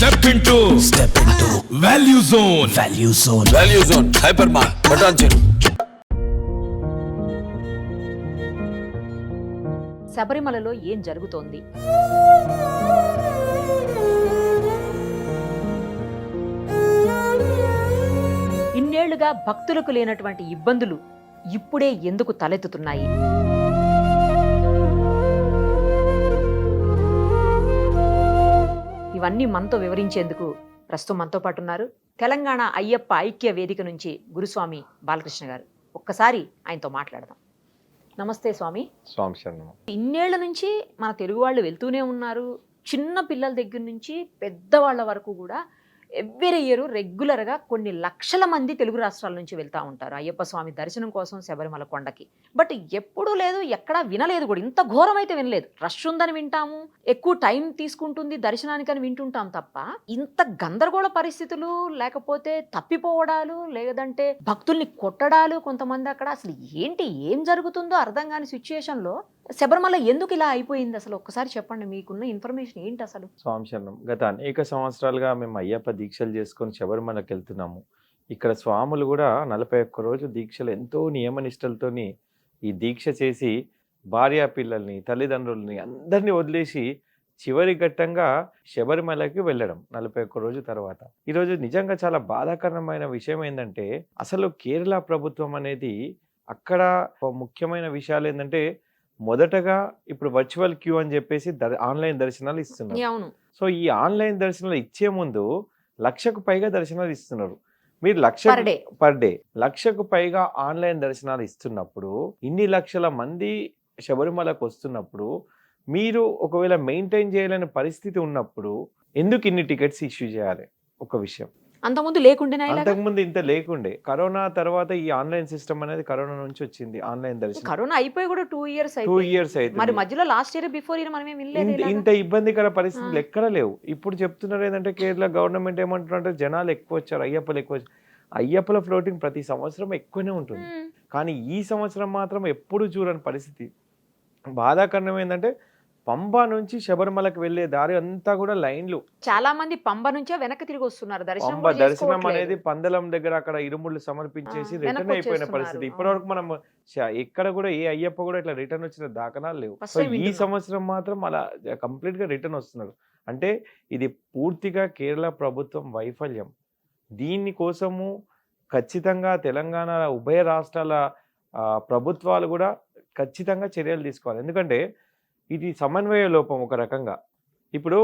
Step into Value Zone. Value zone hyper మార్ పటాన్చెరు. శబరిమలలో ఏం జరుగుతోంది? ఇన్నేళ్లుగా భక్తులకు లేనటువంటి ఇబ్బందులు ఇప్పుడే ఎందుకు తలెత్తుతున్నాయి? ఇవన్నీ మనతో వివరించేందుకు ప్రస్తుతం మనతో పాటు ఉన్నారు తెలంగాణ అయ్యప్ప ఐక్య వేదిక నుంచి గురుస్వామి బాలకృష్ణ గారు. ఒక్కసారి ఆయనతో మాట్లాడదాం. నమస్తే స్వామి. స్వామి శరణం. ఇన్నేళ్ల నుంచి మన తెలుగు వాళ్ళు వెళ్తూనే ఉన్నారు. చిన్న పిల్లల దగ్గర నుంచి పెద్దవాళ్ళ వరకు కూడా ఎవ్రీ ఇయర్ రెగ్యులర్గా కొన్ని లక్షల మంది తెలుగు రాష్ట్రాల నుంచి వెళ్తూ ఉంటారు అయ్యప్ప స్వామి దర్శనం కోసం శబరిమల కొండకి. బట్ ఎప్పుడూ లేదు, ఎక్కడా వినలేదు కూడా. ఇంత ఘోరం అయితే వినలేదు. రష్ ఉందని వింటాము, ఎక్కువ టైం తీసుకుంటుంది దర్శనానికని వింటుంటాం తప్ప ఇంత గందరగోళ పరిస్థితులు, లేకపోతే తప్పిపోవడాలు, లేదంటే భక్తుల్ని కొట్టడాలు కొంతమంది అక్కడ, అసలు ఏంటి ఏం జరుగుతుందో అర్థం కాని సిచ్యుయేషన్లో శబరిమల ఎందుకు ఇలా అయిపోయింది అసలు ఒక్కసారి చెప్పండి. మీకున్న ఇన్ఫర్మేషన్ ఏంటి అసలు? స్వామి శరణం. గత అనేక సంవత్సరాలుగా మేము అయ్యప్ప దీక్షలు చేసుకొని శబరిమలకి వెళ్తున్నాము. ఇక్కడ స్వాములు కూడా 41 రోజు దీక్షలు ఎంతో నియమనిష్టలతోని ఈ దీక్ష చేసి భార్యా పిల్లల్ని, తల్లిదండ్రుల్ని అందరినీ వదిలేసి చివరి ఘట్టంగా శబరిమలకి వెళ్ళడం 41 రోజు తర్వాత. ఈరోజు నిజంగా చాలా బాధాకరమైన విషయం ఏంటంటే, అసలు కేరళ ప్రభుత్వం అనేది అక్కడ ముఖ్యమైన విషయాలు ఏంటంటే, మొదటగా ఇప్పుడు వర్చువల్ క్యూ అని చెప్పేసి ఆన్లైన్ దర్శనాలు ఇస్తున్నారు. సో ఈ ఆన్లైన్ దర్శనాలు ఇచ్చే ముందు 1,00,000కు పైగా దర్శనాలు ఇస్తున్నారు. మీరు పర్ డే 1,00,000కు పైగా ఆన్లైన్ దర్శనాలు ఇస్తున్నప్పుడు, ఇన్ని లక్షల మంది శబరిమలకు వస్తున్నప్పుడు, మీరు ఒకవేళ మెయింటైన్ చేయలేని పరిస్థితి ఉన్నప్పుడు ఎందుకు ఇన్ని టికెట్స్ ఇష్యూ చేయాలి? ఒక విషయం. అంతకుముందు ఇంత లేకుండే. కరోనా తర్వాత ఈ ఆన్లైన్ సిస్టమ్ అనేది కరోనా నుంచి వచ్చింది. ఆన్లైన్ దర్శనం కరోనా అయిపోయి కూడా 2 years అయితే మరి మధ్యలో లాస్ట్ ఇయర్ బిఫోర్ ఇయర్ మనం ఇంత ఇబ్బందికర పరిస్థితులు ఎక్కడ లేవు. ఇప్పుడు చెప్తున్నారు ఏంటంటే, కేరళ గవర్నమెంట్ ఏమంటున్నారంటే, జనాలు ఎక్కువ వచ్చారు, అయ్యప్పలు ఎక్కువ వచ్చారు. అయ్యప్పల ఫ్లోటింగ్ ప్రతి సంవత్సరం ఎక్కువనే ఉంటుంది. కానీ ఈ సంవత్సరం మాత్రం ఎప్పుడు చూడని పరిస్థితి. బాధాకరణం ఏంటంటే, పంబా నుంచి శబరిమలకు వెళ్లే దారి అంతా కూడా లైన్లు. చాలా మంది పంబ నుంచే వెనక్కి తిరిగి వస్తున్నారు. దర్శనం అనేది పందలం దగ్గర అక్కడ ఇరుముళ్ళు సమర్పించేసి రిటర్న్ అయిపోయిన పరిస్థితి. ఇప్పటివరకు మనం ఎక్కడ కూడా ఏ అయ్యప్ప కూడా ఇట్లా రిటర్న్ వచ్చిన దాఖనాలు లేవు. సో ఈ సంవత్సరం మాత్రం అలా కంప్లీట్ గా రిటర్న్ వస్తున్నారు. అంటే ఇది పూర్తిగా కేరళ ప్రభుత్వం వైఫల్యం. దీని కోసము ఖచ్చితంగా తెలంగాణ ఉభయ రాష్ట్రాల ప్రభుత్వాలు కూడా ఖచ్చితంగా చర్యలు తీసుకోవాలి. ఎందుకంటే ఇది సమన్వయ లోపం ఒక రకంగా. ఇప్పుడు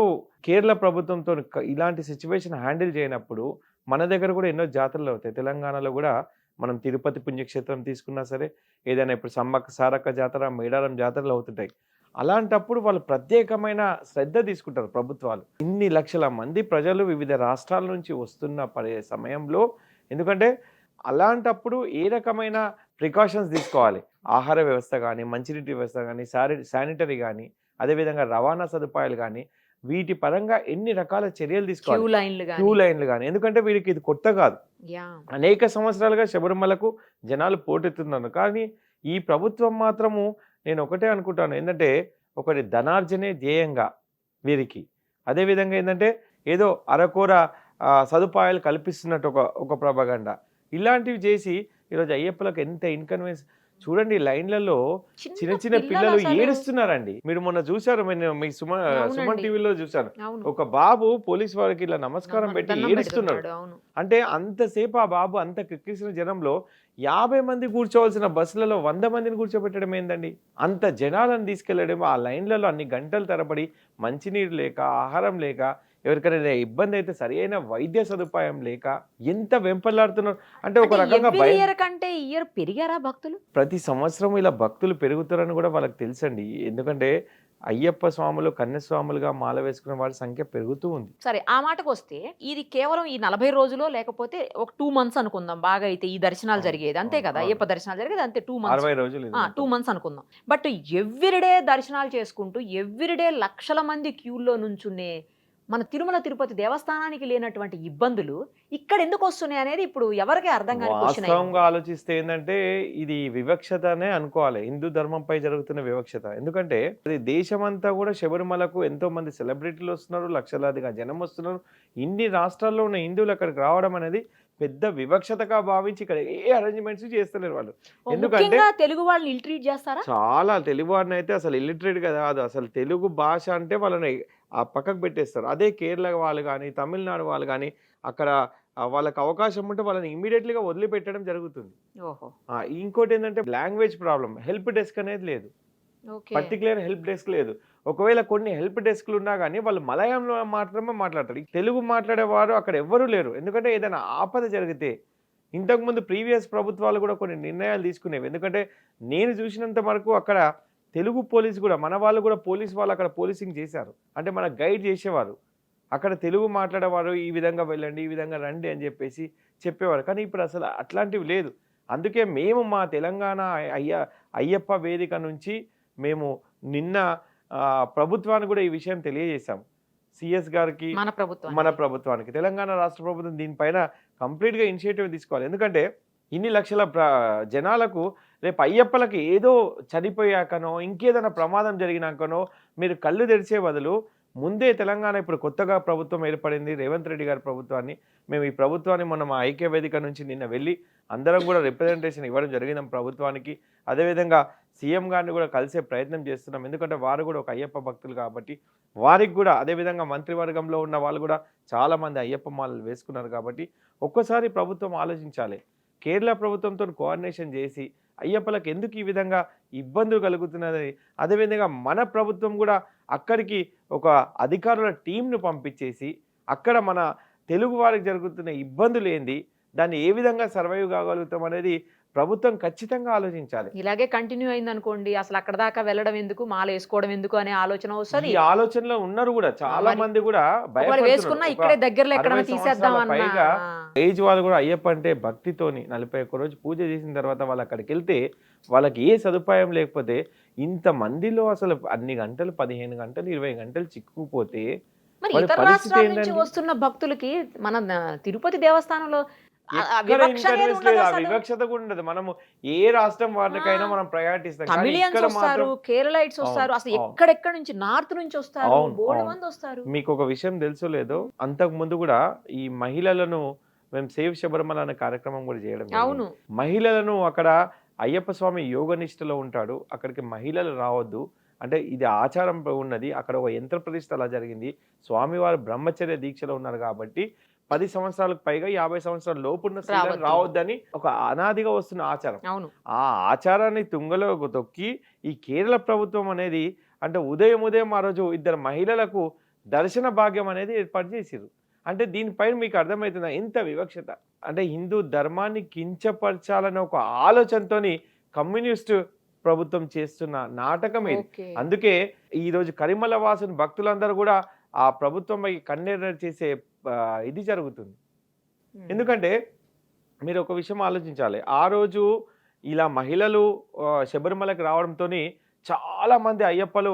కేరళ ప్రభుత్వంతో ఇలాంటి సిచ్యువేషన్ హ్యాండిల్ చేయనప్పుడు మన దగ్గర కూడా ఎన్నో జాతరలు అవుతాయి. తెలంగాణలో కూడా మనం తిరుపతి పుణ్యక్షేత్రం తీసుకున్నా సరే, ఏదైనా ఇప్పుడు సమ్మక్క సారక్క జాతర, మేడారం జాతరలు అవుతుంటాయి. అలాంటప్పుడు వాళ్ళు ప్రత్యేకమైన శ్రద్ధ తీసుకుంటారు ప్రభుత్వాలు. ఇన్ని లక్షల మంది ప్రజలు వివిధ రాష్ట్రాల నుంచి వస్తున్న సమయంలో, ఎందుకంటే అలాంటప్పుడు ఏ రకమైన ప్రికాషన్స్ తీసుకోవాలి? ఆహార వ్యవస్థ కానీ, మంచినీటి వ్యవస్థ కానీ, శానిటరీ కానీ, అదేవిధంగా రవాణా సదుపాయాలు కానీ, వీటి పరంగా ఎన్ని రకాల చర్యలు తీసుకోవాలి? క్యూ లైన్లు కానీ. ఎందుకంటే వీరికి ఇది కొత్త కాదు. అనేక సంవత్సరాలుగా శబరిమలకు జనాలు పోటెత్తున్నారు. కానీ ఈ ప్రభుత్వం మాత్రము, నేను ఒకటే అనుకుంటాను ఏంటంటే, ఒకటి ధనార్జనే ధ్యేయంగా వీరికి. అదేవిధంగా ఏంటంటే ఏదో అరకొర సదుపాయాలు కల్పిస్తున్నట్టు ఒక ప్రొపగండా. ఇలాంటివి చేసి ఈరోజు అయ్యప్పలకు ఎంత ఇన్కన్వీనియన్స్ చూడండి. లైన్లలో చిన్న చిన్న పిల్లలు ఏడుస్తున్నారండి. మీరు మొన్న చూసారు, మీ సుమన్ టీవీలో చూసారు, ఒక బాబు పోలీస్ వారికి ఇలా నమస్కారం పెట్టి ఏడుస్తున్నాడు. అంటే అంతసేపు ఆ బాబు అంత కిక్కిసిన జనంలో 50 మంది కూర్చోవలసిన బస్సులలో 100 మందిని కూర్చోబెట్టడం ఏందండి? అంత జనాలను తీసుకెళ్లడం, ఆ లైన్లలో అన్ని గంటల తరబడి మంచినీరు లేక, ఆహారం లేక, ఎవరికైనా ఇబ్బంది అయితే సరి అయిన వైద్య సదుపాయం లేక ఎంత వెంపలాడుతున్నారు. అంటే ఒక రకంగా పెరిగారా భక్తులు? ప్రతి సంవత్సరం ఇలా భక్తులు పెరుగుతారని కూడా వాళ్ళకి తెలుసండి. ఎందుకంటే అయ్యప్ప స్వాములు, కన్యస్వాములుగా మాల వేసుకునే వాళ్ళ సంఖ్య పెరుగుతూ ఉంది. సరే, ఆ మాటకు వస్తే ఇది కేవలం ఈ 40 రోజులో, లేకపోతే ఒక 2 months అనుకుందాం బాగా అయితే ఈ దర్శనాలు జరిగేది, అంతే కదా? అయ్యప్ప దర్శనాలు జరిగేది అంతే 2 months, 60 రోజులు, 2 months అనుకుందాం. బట్ ఎవ్రీడే దర్శనాలు చేసుకుంటూ ఎవ్రీడే లక్షల మంది క్యూల్లో నుంచునే మన తిరుమల తిరుపతి దేవస్థానానికి లేనటువంటి ఇబ్బందులు ఇక్కడ ఎందుకు వస్తున్నాయి అనేది ఇప్పుడు ఎవరికీ అర్థం కాని క్వశ్చన్ అయింది. వాస్తవంగా ఆలోచిస్తే ఏంటంటే ఇది వివక్షతనే అనుకోవాలి, హిందూ ధర్మంపై జరుగుతున్న వివక్షత. ఎందుకంటే అది దేశమంతా కూడా శబరిమలకు ఎంతో మంది సెలబ్రిటీలు వస్తున్నారు, లక్షలాదిగా జనం వస్తున్నారు. ఇన్ని రాష్ట్రాల్లో ఉన్న హిందువులు అక్కడికి రావడం అనేది పెద్ద వివక్షతగా భావించి ఇక్కడ ఏ అరేంజ్మెంట్స్ చేస్తలేరు వాళ్ళు. ఎందుకంటే ముఖ్యంగా తెలుగు వాళ్ళని ఇల్ట్రీట్ చేస్తారా? చాలా తెలుగు వారిని అయితే అసలు ఇల్లిటరేట్ కాదు, అసలు తెలుగు భాష అంటే వాళ్ళని ఆ పక్కకు పెట్టేస్తారు. అదే కేరళ వాళ్ళు కానీ తమిళనాడు వాళ్ళు కానీ అక్కడ వాళ్ళకి అవకాశం ఉంటే వాళ్ళని ఇమీడియట్లీగా వదిలిపెట్టడం జరుగుతుంది. ఓహో. ఇంకోటి ఏంటంటే లాంగ్వేజ్ ప్రాబ్లం, హెల్ప్ డెస్క్ అనేది లేదు, ఓకే. పర్టికులర్ హెల్ప్ డెస్క్ లేదు. ఒకవేళ కొన్ని హెల్ప్ డెస్క్లు ఉన్నా కానీ వాళ్ళు మలయాళంలో మాత్రమే మాట్లాడతారు, తెలుగు మాట్లాడేవారు అక్కడ ఎవ్వరూ లేరు. ఎందుకంటే ఏదైనా ఆపద జరిగితే ఇంతకుముందు ప్రీవియస్ ప్రభుత్వాలు కూడా కొన్ని నిర్ణయాలు తీసుకునేవి. ఎందుకంటే నేను చూసినంత వరకు అక్కడ తెలుగు పోలీసు కూడా, మన వాళ్ళు కూడా పోలీసు వాళ్ళు అక్కడ పోలీసింగ్ చేశారు, అంటే మన గైడ్ చేసేవారు. అక్కడ తెలుగు మాట్లాడేవారు, ఈ విధంగా వెళ్ళండి, ఈ విధంగా రండి అని చెప్పేసి చెప్పేవారు. కానీ ఇప్పుడు అసలు అట్లాంటివి లేదు. అందుకే మేము మా తెలంగాణ అయ్యప్ప వేదిక నుంచి మేము నిన్న ప్రభుత్వానికి కూడా ఈ విషయం తెలియజేశాం. సిఎస్ గారికి, మన ప్రభుత్వానికి, తెలంగాణ రాష్ట్ర ప్రభుత్వం దీనిపైన కంప్లీట్గా ఇనిషియేటివ్ తీసుకోవాలి. ఎందుకంటే ఇన్ని లక్షల జనాలకు రేపు అయ్యప్పలకి ఏదో చనిపోయాకనో ఇంకేదైనా ప్రమాదం జరిగినాకనో మీరు కళ్ళు తెరిచే బదులు ముందే తెలంగాణ ఇప్పుడు కొత్తగా ప్రభుత్వం ఏర్పడింది, రేవంత్ రెడ్డి గారి ప్రభుత్వాన్ని. మేము ఈ ప్రభుత్వాన్ని మొన్న మా ఐక్య వేదిక నుంచి నిన్న వెళ్ళి అందరం కూడా రిప్రజెంటేషన్ ఇవ్వడం జరిగింది ప్రభుత్వానికి. అదేవిధంగా సీఎం గారిని కూడా కలిసే ప్రయత్నం చేస్తున్నాం, ఎందుకంటే వారు కూడా ఒక అయ్యప్ప భక్తులు కాబట్టి వారికి కూడా. అదేవిధంగా మంత్రివర్గంలో ఉన్న వాళ్ళు కూడా చాలామంది అయ్యప్ప మాలలు వేసుకున్నారు కాబట్టి ఒక్కసారి ప్రభుత్వం ఆలోచించాలి. కేరళ ప్రభుత్వంతో కోఆర్డినేషన్ చేసి అయ్యప్పలకు ఎందుకు ఈ విధంగా ఇబ్బందులు కలుగుతున్నది, అదేవిధంగా మన ప్రభుత్వం కూడా అక్కడికి ఒక అధికారుల టీంను పంపించేసి అక్కడ మన తెలుగు వారికి జరుగుతున్న ఇబ్బందులు ఏంది, దాన్ని ఏ విధంగా సర్వైవ్ కాగలుగుతాం అనేది ప్రభుత్వం ఖచ్చితంగా ఆలోచించాలి. ఇలాగే కంటిన్యూ అయింది అనుకోండి, అసలు అక్కడ దాకా వెళ్ళడం ఎందుకు, మాల వేసుకోవడం ఎందుకు అనే ఆలోచన వస్తుంది. ఈ ఆలోచనలో ఉన్నారు కూడా చాలా మంది కూడా వేసుకున్నా ఇక్కడే దగ్గరలో ఎక్కడ తీసేద్దాం పైగా ఏజ్ వాళ్ళు కూడా అయ్యప్ప అంటే భక్తితోని 41 రోజు పూజ చేసిన తర్వాత వాళ్ళు అక్కడికి వెళ్తే వాళ్ళకి ఏ సదుపాయం లేకపోతే ఇంతమందిలో అసలు అన్ని గంటలు 15 గంటలు 20 గంటలు చిక్కుకుపోతే మరి ఇతర రాష్ట్రాల నుంచి వస్తున్న భక్తులకి మన తిరుపతి దేవస్థానంలో వివక్షత కూడా ఉండదు. మనము ఏ రాష్ట్రం వారికైనా మనం ప్రయారిటీ ఇస్తాం. తమిళియన్స్ వస్తారు, కేరళైట్స్ వస్తారు, అసలు ఎక్కడెక్కడ నుంచి నార్త్ నుంచి వస్తారు, బోల్డ్ మంది వస్తారు. మీకు ఒక విషయం తెలుసో లేదో, అంతకు ముందు కూడా ఈ మహిళలను మేము సేవ్ శబరిమల అనే కార్యక్రమం కూడా చేయడం. అవును, మహిళలను అక్కడ అయ్యప్ప స్వామి యోగ నిష్ఠలో ఉంటాడు, అక్కడికి మహిళలు రావద్దు అంటే ఇది ఆచారం ఉన్నది. అక్కడ ఒక యంత్ర ప్రతిష్ఠ అలా జరిగింది. స్వామివారు బ్రహ్మచర్య దీక్షలో ఉన్నారు కాబట్టి 10 సంవత్సరాలకు పైగా 50 సంవత్సరాల లోపున్న స్త్రీలను రావద్దని ఒక అనాదిగా వస్తున్న ఆచారం. ఆ ఆచారాన్ని తుంగలో తొక్కి ఈ కేరళ ప్రభుత్వం అనేది అంటే ఉదయం ఆ రోజు 2 మహిళలకు దర్శన భాగ్యం అనేది ఏర్పాటు చేసిరు. అంటే దీనిపైన మీకు అర్థమవుతుందా ఎంత వివక్షత. అంటే హిందూ ధర్మాన్ని కించపరచాలనే ఒక ఆలోచనతోని కమ్యూనిస్టు ప్రభుత్వం చేస్తున్న నాటకం ఇది. అందుకే ఈరోజు కరిమల వాసుని భక్తులందరూ కూడా ఆ ప్రభుత్వంపై కన్నెర్ర చేసే ఇది జరుగుతుంది. ఎందుకంటే మీరు ఒక విషయం ఆలోచించాలి, ఆ రోజు ఇలా మహిళలు శబరిమలకి రావడంతో చాలా మంది అయ్యప్పలు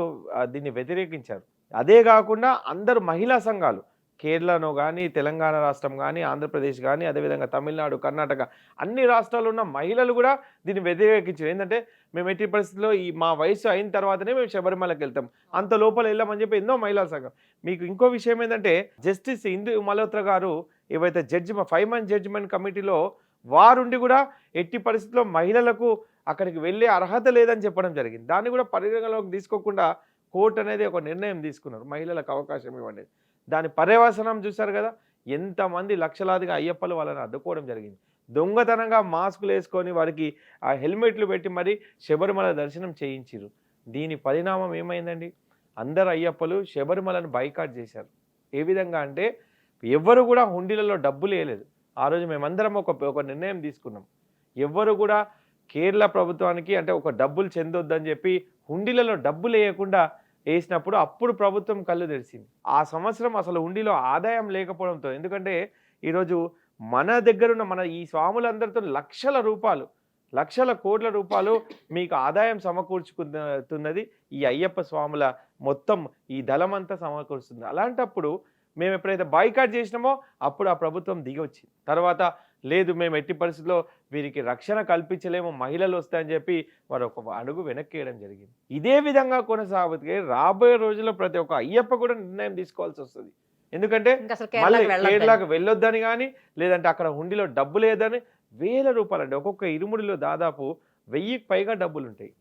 దీన్ని వ్యతిరేకించారు. అదే కాకుండా అందరు మహిళా సంఘాలు కేరళను కానీ తెలంగాణ రాష్ట్రం కానీ ఆంధ్రప్రదేశ్ కానీ అదేవిధంగా తమిళనాడు కర్ణాటక అన్ని రాష్ట్రాల్లో ఉన్న మహిళలు కూడా దీన్ని వ్యతిరేకించారు. ఏంటంటే మేము ఎట్టి పరిస్థితుల్లో మా వయసు అయిన తర్వాతనే మేము శబరిమలకి వెళ్తాం, అంత లోపల వెళ్ళామని చెప్పి ఎన్నో మహిళా సంఘం. మీకు ఇంకో విషయం ఏంటంటే జస్టిస్ ఇందు మల్హోత్రా గారు ఏవైతే 5 మంత్ జడ్జిమెంట్ కమిటీలో వారుండి కూడా ఎట్టి పరిస్థితుల్లో మహిళలకు అక్కడికి వెళ్ళే అర్హత లేదని చెప్పడం జరిగింది. దాన్ని కూడా పరిగణలోకి తీసుకోకుండా కోర్టు అనేది ఒక నిర్ణయం తీసుకున్నారు, మహిళలకు అవకాశం ఇవ్వండి. దాని పర్యవసనం చూశారు కదా, ఎంతమంది లక్షలాదిగా అయ్యప్పలు వాళ్ళని అడ్డుకోవడం జరిగింది. దొంగతనంగా మాస్కులు వేసుకొని వారికి ఆ హెల్మెట్లు పెట్టి మరి శబరిమల దర్శనం చేయించారు. దీని పరిణామం ఏమైందండి, అందరు అయ్యప్పలు శబరిమలను బైకాట్ చేశారు. ఏ విధంగా అంటే ఎవ్వరు కూడా హుండీలలో డబ్బులు వేయలేదు. ఆ రోజు మేమందరం ఒక నిర్ణయం తీసుకున్నాం, ఎవ్వరు కూడా కేరళ ప్రభుత్వానికి అంటే ఒక డబ్బులు చెందొద్దని చెప్పి హుండీలలో డబ్బులు వేయకుండా వేసినప్పుడు అప్పుడు ప్రభుత్వం కళ్ళు తెరిచింది. ఆ సంవత్సరం అసలు హుండీలో ఆదాయం లేకపోవడంతో, ఎందుకంటే ఈరోజు మన దగ్గరున్న మన ఈ స్వాములందరితో లక్షల కోట్ల రూపాయలు మీకు ఆదాయం సమకూర్చుకుతున్నది ఈ అయ్యప్ప స్వాముల మొత్తం ఈ దళమంతా సమకూరుస్తుంది. అలాంటప్పుడు మేము ఎప్పుడైతే బాయ్కాట్ చేసినామో అప్పుడు ఆ ప్రభుత్వం దిగి వచ్చింది. తర్వాత లేదు మేము ఎట్టి పరిస్థితుల్లో వీరికి రక్షణ కల్పించలేము, మహిళలు వస్తాయని చెప్పి వారు ఒక అడుగు వెనక్కి వేయడం జరిగింది. ఇదే విధంగా కొనసాగితే రాబోయే రోజుల్లో ప్రతి ఒక్క అయ్యప్ప కూడా నిర్ణయం తీసుకోవాల్సి వస్తుంది. ఎందుకంటే మళ్ళీ కేరళకు వెళ్ళొద్దని కానీ లేదంటే అక్కడ హుండీలో డబ్బు లేదని వేల రూపాయలు అంటే ఒక్కొక్క ఇరుముడిలో దాదాపు 1000కి పైగా డబ్బులు ఉంటాయి.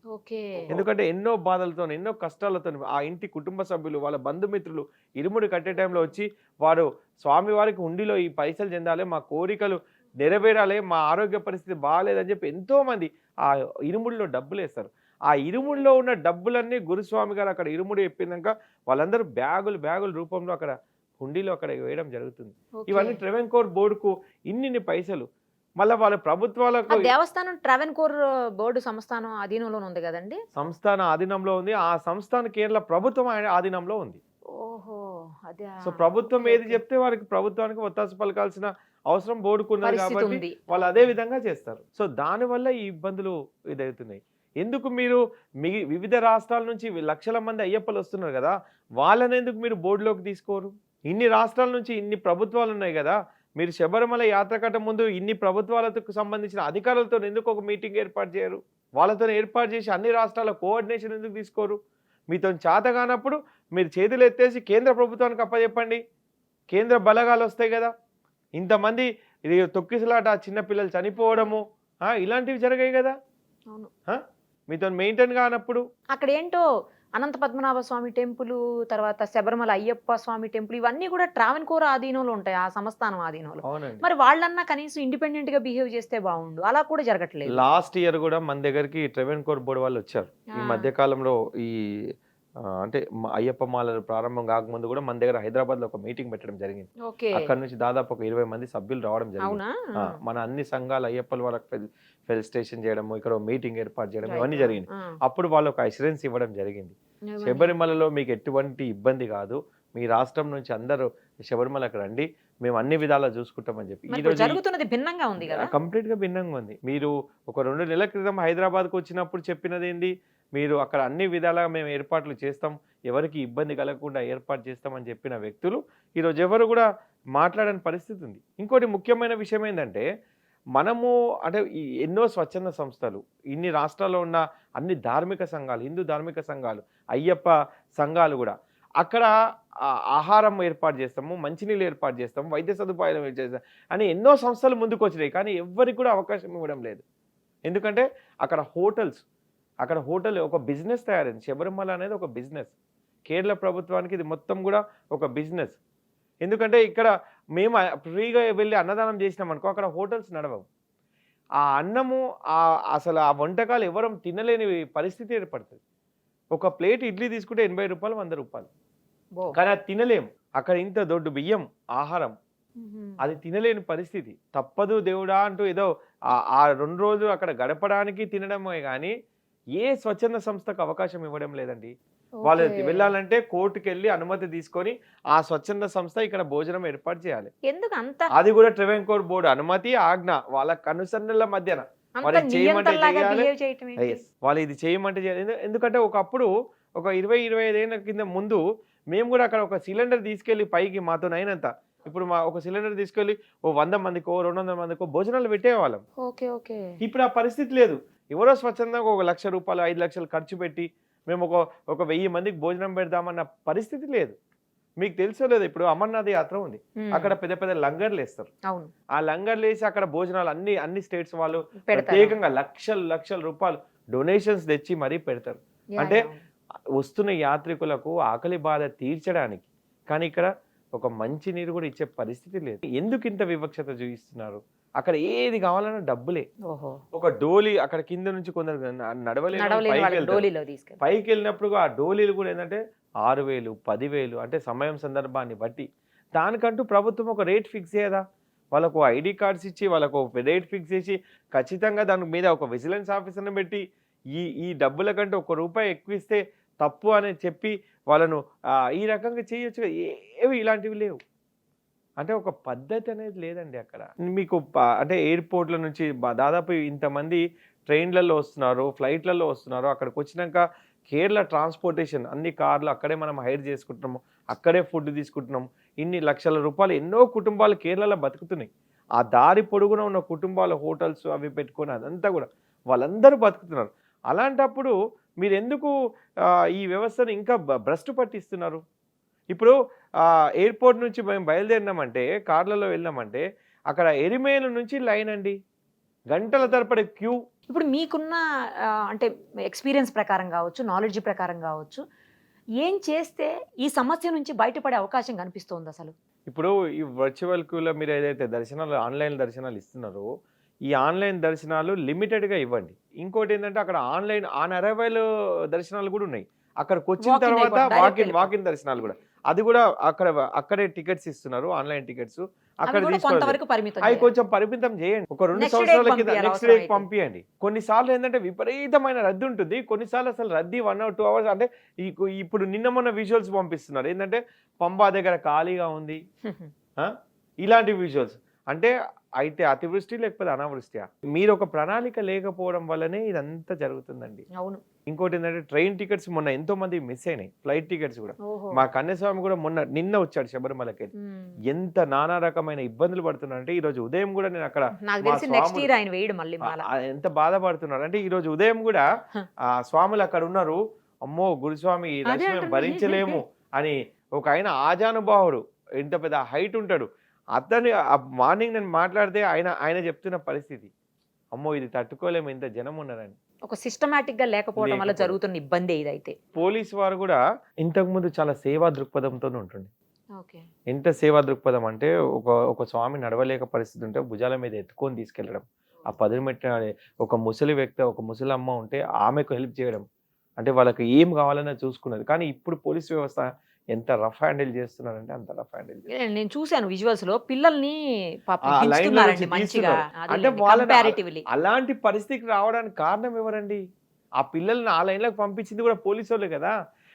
ఎందుకంటే ఎన్నో బాధలతో ఎన్నో కష్టాలతో ఆ ఇంటి కుటుంబ సభ్యులు వాళ్ళ బంధుమిత్రులు ఇరుముడి కట్టే టైంలో వచ్చి వారు స్వామివారికి హుండీలో ఈ పైసలు చెందాలి, మా కోరికలు నెరవేరాలి, మా ఆరోగ్య పరిస్థితి బాగాలేదని చెప్పి ఎంతోమంది ఆ ఇరుముడిలో డబ్బులు వేస్తారు. ఆ ఇరుముడిలో ఉన్న డబ్బులన్నీ గురుస్వామి గారు అక్కడ ఇరుముడి చెప్పినాక వాళ్ళందరూ బ్యాగుల రూపంలో అక్కడ హుండీలో అక్కడ వేయడం జరుగుతుంది. ఇవన్నీ ట్రెవెన్కోర్ బోర్డుకు ఇన్ని పైసలు. మళ్ళీ వాళ్ళ ప్రభుత్వాలకు దేవస్థానం ట్రావెన్కోర్ బోర్డు సంస్థానం ఆధీనంలో ఉంది కదండి. సంస్థాన ఆధీనంలో ఉంది. ఆ సంస్థాన కేరళ ప్రభుత్వం ఆధీనంలో ఉంది. ఓహో, అదే. సో ప్రభుత్వం ఏది చెప్తే వారికి ప్రభుత్వానికి ఒత్తాసు పలకాల్సిన అవసరం బోర్డుకున్నది కాబట్టి వాళ్ళు అదే విధంగా చేస్తారు. సో దానివల్ల ఈ ఇబ్బందులు ఇదవుతున్నాయి. ఎందుకు మీరు వివిధ రాష్ట్రాల నుంచి లక్షల మంది అయ్యప్పలు వస్తున్నారు కదా, వాళ్ళని ఎందుకు మీరు బోర్డులోకి తీసుకోరు? ఇన్ని రాష్ట్రాల నుంచి ఇన్ని ప్రభుత్వాలు ఉన్నాయి కదా, మీరు శబరిమల యాత్ర కట్ట ముందు ఇన్ని ప్రభుత్వాలకు సంబంధించిన అధికారులతో ఎందుకు ఒక మీటింగ్ ఏర్పాటు చేయరు? వాళ్ళతో ఏర్పాటు చేసి అన్ని రాష్ట్రాల కోఆర్డినేషన్ ఎందుకు తీసుకోరు? మీతో చేత కానప్పుడు మీరు చేతులు ఎత్తేసి కేంద్ర ప్రభుత్వానికి అప్పచెప్పండి. కేంద్ర బలగాలు వస్తాయి కదా. ఇంతమంది ఇది తొక్కిసలాట, చిన్నపిల్లలు చనిపోవడము ఇలాంటివి జరిగాయి కదా. అవును, మీతో మెయింటైన్ కానప్పుడు అక్కడ ఏంటో అనంత పద్మనాభ స్వామి టెంపుల్, తర్వాత శబరిమల అయ్యప్ప స్వామి టెంపుల్, ఇవన్నీ కూడా ట్రావెన్కోర్ ఆధీనంలో ఉంటాయి, ఆ సంస్థానం ఆధీనంలో. మరి వాళ్ళన్నా కనీసం ఇండిపెండెంట్ గా బిహేవ్ చేస్తే బాగుండు, అలా కూడా జరగట్లేదు. లాస్ట్ ఇయర్ కూడా మన దగ్గరికి ట్రావెన్కోర్ బోర్డు వాళ్ళు వచ్చారు. ఈ మధ్య కాలంలో ఈ అంటే అయ్యప్ప మాలలు ప్రారంభం కాకముందు కూడా మన దగ్గర హైదరాబాద్ లో ఒక మీటింగ్ పెట్టడం జరిగింది. అక్కడ నుంచి దాదాపు ఒక 20 మంది సభ్యులు రావడం జరిగింది. మన అన్ని సంఘాలు అయ్యప్పలు వాళ్ళకి ఫెలిసిటేషన్ చేయడం, ఇక్కడ మీటింగ్ ఏర్పాటు చేయడం ఇవన్నీ జరిగింది. అప్పుడు వాళ్ళు ఒక అష్యూరెన్స్ ఇవ్వడం జరిగింది. శబరిమలలో మీకు ఎటువంటి ఇబ్బంది కాదు, మీ రాష్ట్రం నుంచి అందరూ శబరిమలకు రండి, మేము అన్ని విధాలా చూసుకుంటామని చెప్పి. ఈ రోజు జరుగుతున్నది భిన్నంగా ఉంది కదా, కంప్లీట్ గా భిన్నంగా ఉంది. మీరు ఒక 2 నెలల క్రితం హైదరాబాద్ కు వచ్చినప్పుడు చెప్పినది ఏంది, మీరు అక్కడ అన్ని విధాలుగా మేము ఏర్పాట్లు చేస్తాం, ఎవరికి ఇబ్బంది కలగకుండా ఏర్పాటు చేస్తామని చెప్పిన వ్యక్తులు ఈరోజు ఎవరు కూడా మాట్లాడని పరిస్థితి ఉంది. ఇంకోటి ముఖ్యమైన విషయం ఏంటంటే, మనము అంటే ఎన్నో స్వచ్ఛంద సంస్థలు, ఇన్ని రాష్ట్రాల్లో ఉన్న అన్ని ధార్మిక సంఘాలు, హిందూ ధార్మిక సంఘాలు, అయ్యప్ప సంఘాలు కూడా అక్కడ ఆహారం ఏర్పాటు చేస్తాము, మంచినీళ్ళు ఏర్పాటు చేస్తాము, వైద్య సదుపాయాలు చేస్తాం అని ఎన్నో సంస్థలు ముందుకు వచ్చినాయి. కానీ ఎవరికి కూడా అవకాశం ఇవ్వడం లేదు. ఎందుకంటే అక్కడ హోటల్ ఒక బిజినెస్ తయారైంది. శబరిమల అనేది ఒక బిజినెస్. కేరళ ప్రభుత్వానికి ఇది మొత్తం కూడా ఒక బిజినెస్. ఎందుకంటే ఇక్కడ మేము ఫ్రీగా వెళ్ళి అన్నదానం చేసినాం అనుకో, అక్కడ హోటల్స్ నడవవు. ఆ అన్నము అసలు ఆ వంటకాలు ఎవరు తినలేని పరిస్థితి ఏర్పడుతుంది. ఒక ప్లేట్ ఇడ్లీ తీసుకుంటే 80 రూపాయలు, 100 రూపాయలు. కానీ అది తినలేము. అక్కడ ఇంత దొడ్డు బియ్యం ఆహారం, అది తినలేని పరిస్థితి. తప్పదు దేవుడా అంటూ ఏదో ఆ 2 రోజులు అక్కడ గడపడానికి తినడమే కానీ ఏ స్వచ్ఛంద సంస్థకు అవకాశం ఇవ్వడం లేదండి. వాళ్ళు వెళ్ళాలంటే కోర్టుకు వెళ్ళి అనుమతి తీసుకొని ఆ స్వచ్ఛంద సంస్థ ఇక్కడ భోజనం ఏర్పాటు చేయాలి. ఎందుకు అంత? అది కూడా ట్రావెన్కోర్ బోర్డు అనుమతి, ఆజ్ఞ వాళ్ళ కనుసన్నల మధ్యన వాళ్ళు చేయమంటే చేయాలి. వాళ్ళు ఇది చేయమంటే చేయాలి. ఎందుకంటే ఒకప్పుడు ఒక 20-25 ఏళ్ళ కింద ముందు మేము కూడా అక్కడ ఒక సిలిండర్ తీసుకెళ్లి పైకి మాతో అయినంత, ఇప్పుడు మా ఒక సిలిండర్ తీసుకెళ్లి 100 మందికో 200 మందికో భోజనాలు పెట్టేవాళ్ళం. ఇప్పుడు ఆ పరిస్థితి లేదు. ఎవరో స్వచ్ఛందంగా 1 లక్ష రూపాయలు 5 లక్షలు ఖర్చు పెట్టి మేము ఒక 1000 మందికి భోజనం పెడదామన్న పరిస్థితి లేదు. మీకు తెలుసో లేదు, ఇప్పుడు అమర్నాథ్ యాత్ర ఉంది, అక్కడ పెద్ద పెద్ద లంగర్లు వేస్తారు. ఆ లంగర్లు వేసి అక్కడ భోజనాలు అన్ని స్టేట్స్ వాళ్ళు ప్రత్యేకంగా లక్షల రూపాయలు డొనేషన్స్ తెచ్చి మరీ పెడతారు. అంటే వస్తున్న యాత్రికులకు ఆకలి బాధ తీర్చడానికి. కానీ ఇక్కడ ఒక మంచి నీరు కూడా ఇచ్చే పరిస్థితి లేదు. ఎందుకు ఇంత వివక్షత చూపిస్తున్నారు? అక్కడ ఏది కావాలన్నా డబ్బులే. ఒక డోలీ అక్కడ కింద నుంచి కొందరు నడవలేని పైకి వెళ్ళినప్పుడు ఆ డోలీలు కూడా ఏంటంటే 6,000, 10,000 అంటే సమయం సందర్భాన్ని బట్టి. దానికంటూ ప్రభుత్వం ఒక రేట్ ఫిక్స్ చేయదా? వాళ్ళకు ఐడి కార్డ్స్ ఇచ్చి వాళ్ళకు రేట్ ఫిక్స్ చేసి ఖచ్చితంగా దాని మీద ఒక విజిలెన్స్ ఆఫీసర్ని పెట్టి ఈ డబ్బుల కంటే ₹1 ఎక్కువ ఇస్తే తప్పు అని చెప్పి వాళ్ళను ఈ రకంగా చేయొచ్చు. ఏవి ఇలాంటివి లేవు. అంటే ఒక పద్ధతి అనేది లేదండి అక్కడ. మీకు అంటే ఎయిర్పోర్ట్ల నుంచి దాదాపు ఇంతమంది ట్రైన్లలో వస్తున్నారు, ఫ్లైట్లలో వస్తున్నారు. అక్కడికి వచ్చినాక కేరళ ట్రాన్స్పోర్టేషన్ అన్ని కార్లు అక్కడే మనం హైర్ చేసుకుంటున్నాము, అక్కడే ఫుడ్ తీసుకుంటున్నాము. ఇన్ని లక్షల రూపాయలు ఎన్నో కుటుంబాలు కేరళలో బతుకుతున్నాయి. ఆ దారి పొడుగున ఉన్న కుటుంబాలు హోటల్స్ అవి పెట్టుకొని అదంతా కూడా వాళ్ళందరూ బతుకుతున్నారు. అలాంటప్పుడు మీరు ఎందుకు ఈ వ్యవస్థను ఇంకా భ్రష్టు పట్టిస్తున్నారు? ఇప్పుడు ఎయిర్పోర్ట్ నుంచి మేము బయలుదేరినామంటే, కార్లలో వెళ్ళామంటే అక్కడ ఎరిమేలు నుంచి లైన్ అండి, గంటల తరబడి క్యూ. ఇప్పుడు మీకున్న అంటే ఎక్స్పీరియన్స్ ప్రకారం కావచ్చు, నాలెడ్జ్ ప్రకారం కావచ్చు, ఏం చేస్తే ఈ సమస్య నుంచి బయటపడే అవకాశం కనిపిస్తుంది అసలు? ఇప్పుడు ఈ వర్చువల్ క్యూలో మీరు ఏదైతే దర్శనాలు ఆన్లైన్ దర్శనాలు ఇస్తున్నారో, ఈ ఆన్లైన్ దర్శనాలు లిమిటెడ్గా ఇవ్వండి. ఇంకోటి ఏంటంటే అక్కడ ఆన్లైన్ ఆన్ అరైవల్ దర్శనాలు కూడా ఉన్నాయి. అక్కడికి వచ్చిన తర్వాత వాకిన్ దర్శనాలు కూడా, అది కూడా అక్కడే టికెట్స్ ఇస్తున్నారు, ఆన్లైన్ టికెట్స్. అక్కడ అవి కొంచెం పరిమితం చేయండి. ఒక 2 సంవత్సరాల కింద నెక్స్ట్ డే పంపించండి. కొన్నిసార్లు ఏంటంటే విపరీతమైన రద్దీ ఉంటుంది, కొన్నిసార్లు అసలు రద్దీ 1 or 2 hours. అంటే ఇప్పుడు నిన్న మొన్న విజువల్స్ పంపిస్తున్నారు ఏంటంటే పంబా దగ్గర ఖాళీగా ఉంది, ఇలాంటి విజువల్స్. అంటే అయితే అతివృష్టి లేకపోతే అనావృష్టి. మీరు ఒక ప్రణాళిక లేకపోవడం వల్లనే ఇదంతా జరుగుతుందండి. అవును. ఇంకోటి ఏంటంటే ట్రైన్ టికెట్స్ మొన్న ఎంతో మంది మిస్ అయినాయి, ఫ్లైట్ టికెట్స్ కూడా. మా కన్యస్వామి కూడా నిన్న వచ్చాడు శబరిమలకి. ఎంత నానా రకమైన ఇబ్బందులు పడుతున్నారు అంటే, ఈ రోజు ఉదయం కూడా నేను అక్కడ ఎంత బాధపడుతున్నారు అంటే, ఈ రోజు ఉదయం కూడా ఆ స్వాములు అక్కడ ఉన్నారు, అమ్మో గురుస్వామి ఈ రష్ మేము భరించలేము అని. ఒక ఆయన ఆజానుభావుడు, ఎంత పెద్ద హైట్ ఉంటాడు, అతను మార్నింగ్ నేను మాట్లాడితే ఆయన చెప్తున్న పరిస్థితి, అమ్మో ఇది తట్టుకోలేము, ఇంత జనం ఉన్నారని. ఒక సిస్టమాటిక్ గా లేకపోవడం వల్ల జరుగుతున్న ఇబ్బంది ఇదైతే. పోలీస్ వారు కూడా ఇంతకు ముందు చాలా సేవా దృక్పథంతో ఉంటుండే. ఎంత సేవా దృక్పథం అంటే, ఒక స్వామి నడవలేక పరిస్థితి ఉంటే భుజాల మీద ఎత్తుకొని తీసుకెళ్లడం, ఆ 10 మెట్ల ఒక ముసలి వ్యక్తి, ఒక ముసలమ్మ ఉంటే ఆమెకు హెల్ప్ చేయడం, అంటే వాళ్ళకి ఏం కావాలన్నా చూసుకున్నది. కానీ ఇప్పుడు పోలీస్ వ్యవస్థ ఎంత రఫ్ హ్యాండిల్ చేస్తున్నారంటే అంత రఫ్ హ్యాండిల్. నేను చూశాను విజువల్స్ లో పిల్లల్ని అంటే అలాంటి పరిస్థితికి రావడానికి కారణం ఎవరండి? ఆ పిల్లల్ని ఆ లైన్లకు పంపించింది కూడా పోలీసు వాళ్ళే కదా.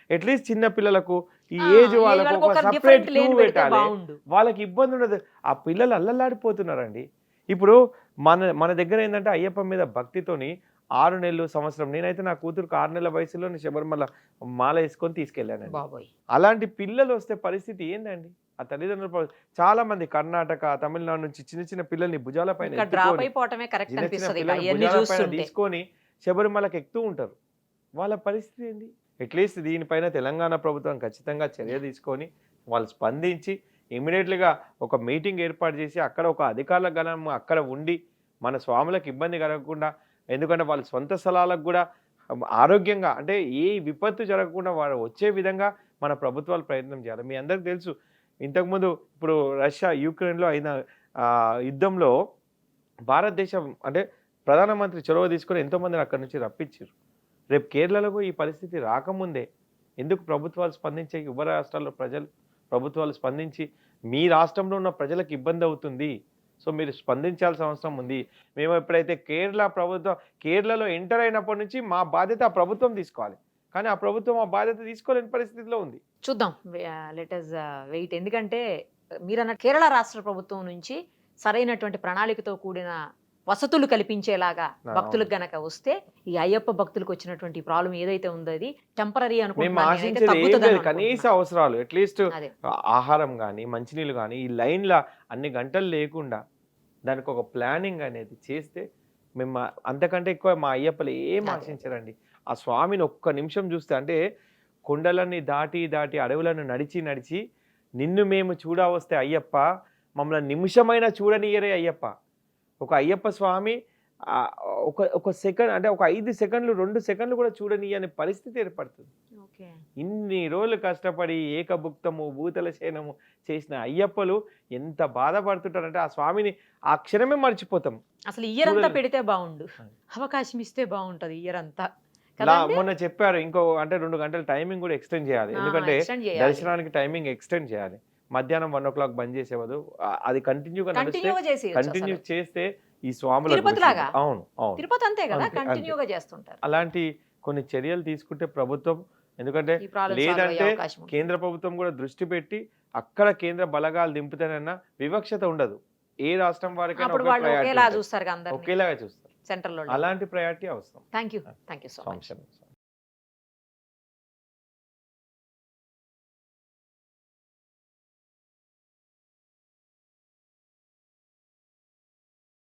అట్లీస్ట్ చిన్న పిల్లలకు ఈ ఏజ్ వాళ్ళకు ఒక సపరేట్ క్యూ పెట్టాలి, వాళ్ళకి ఇబ్బంది ఉండదు. ఆ పిల్లలు అల్లల్లాడిపోతున్నారండి. ఇప్పుడు మన దగ్గర ఏంటంటే అయ్యప్ప మీద భక్తితోని 6 నెలలు, సంవత్సరం, నేనైతే నా కూతురుకు 6 నెలల వయసులో శబరిమల మాల వేసుకొని తీసుకెళ్ళాను. అలాంటి పిల్లలు వస్తే పరిస్థితి ఏందండి? ఆ తల్లిదండ్రులు చాలా మంది కర్ణాటక, తమిళనాడు నుంచి చిన్న చిన్న పిల్లల్ని భుజాల పైన తీసుకొని శబరిమలకి ఎక్కుతూ ఉంటారు. వాళ్ళ పరిస్థితి ఏంది? అట్లీస్ట్ దీనిపైన తెలంగాణ ప్రభుత్వం ఖచ్చితంగా చర్య తీసుకొని వాళ్ళు స్పందించి ఇమీడియట్లీగా ఒక మీటింగ్ ఏర్పాటు చేసి అక్కడ ఒక అధికారుల గణం అక్కడ ఉండి మన స్వాములకు ఇబ్బంది కలగకుండా, ఎందుకంటే వాళ్ళ సొంత స్థలాలకు కూడా ఆరోగ్యంగా, అంటే ఏ విపత్తు జరగకుండా వారు వచ్చే విధంగా మన ప్రభుత్వాలు ప్రయత్నం చేయాలి. మీ అందరికీ తెలుసు, ఇంతకుముందు ఇప్పుడు రష్యా యుక్రెయిన్లో అయిన యుద్ధంలో భారతదేశం అంటే ప్రధానమంత్రి చొరవ తీసుకొని ఎంతోమందిని అక్కడి నుంచి రప్పించారు. రేపు కేరళలో ఈ పరిస్థితి రాకముందే ఎందుకు ప్రభుత్వాలు స్పందించే, ఉభయ రాష్ట్రాల్లో ప్రభుత్వాలు స్పందించి మీ రాష్ట్రంలో ఉన్న ప్రజలకు ఇబ్బంది అవుతుంది, సో మీరు స్పందించాల్సిన అవసరం ఉంది. మేము ఎప్పుడైతే కేరళలో ఎంటర్ అయినప్పటి నుంచి మా బాధ్యత ఆ ప్రభుత్వం తీసుకోవాలి, కానీ ఆ ప్రభుత్వం ఆ బాధ్యత తీసుకోలేని పరిస్థితిలో ఉంది. చూద్దాం, లెట్ us వెయిట్. ఎందుకంటే మీరన్న కేరళ రాష్ట్ర ప్రభుత్వం నుంచి సరైనటువంటి ప్రణాళికతో కూడిన వసతులు కల్పించేలాగా భక్తులకు గనక వస్తే ఈ అయ్యప్ప భక్తులకు వచ్చినటువంటి ప్రాబ్లం ఏదైతే ఉందో అది టెంపరీ అనుకుంటున్నాను. కనీస అవసరాలు అట్లీస్ట్ ఆహారం కానీ మంచినీళ్ళు కానీ ఈ లైన్ల అన్ని గంటలు లేకుండా దానికి ఒక ప్లానింగ్ అనేది చేస్తే మేము అంతకంటే ఎక్కువ మా అయ్యప్పలు ఏం ఆశించారండి. ఆ స్వామిని ఒక్క నిమిషం చూస్తే, అంటే కొండలన్నీ దాటి అడవులను నడిచి నిన్ను మేము చూడవస్తే అయ్యప్ప, మమ్మల్ని నిమిషమైనా చూడనియరే అయ్యప్ప. ఒక అయ్యప్ప స్వామి ఒక సెకండ్, అంటే ఒక 5 సెకండ్లు 2 సెకండ్లు కూడా చూడని పరిస్థితి ఏర్పడుతుంది. ఇన్ని రోజులు కష్టపడి ఏకభుక్తము భూతల శయనము చేసిన అయ్యప్పలు ఎంత బాధపడుతుంటారంటే, ఆ స్వామిని ఆ క్షణమే మర్చిపోతాం. అసలు ఇయర్ అంతా పెడితే బాగుండు, అవకాశం ఇస్తే బాగుంటది ఇయర్ అంతా. మొన్న చెప్పారు ఇంకో అంటే 2 గంటల టైమింగ్ కూడా ఎక్స్టెండ్ చేయాలి, ఎందుకంటే దర్శనానికి టైమింగ్ ఎక్స్టెండ్ చేయాలి. మధ్యాహ్నం 1 o'clock బంద్ చేసేవారు, అది కంటిన్యూ చేస్తే ఈ స్వాములు అలాంటి కొన్ని చర్యలు తీసుకుంటే ప్రభుత్వం, ఎందుకంటే లేదంటే కేంద్ర ప్రభుత్వం కూడా దృష్టి పెట్టి అక్కడ కేంద్ర బలగాలు దింపుతానన్నా వివక్షత ఉండదు. ఏ రాష్ట్రం వారికైనా ఒకేలాగా చూస్తారు, అలాంటి ప్రయారిటీ అవసరం. Thank you so much.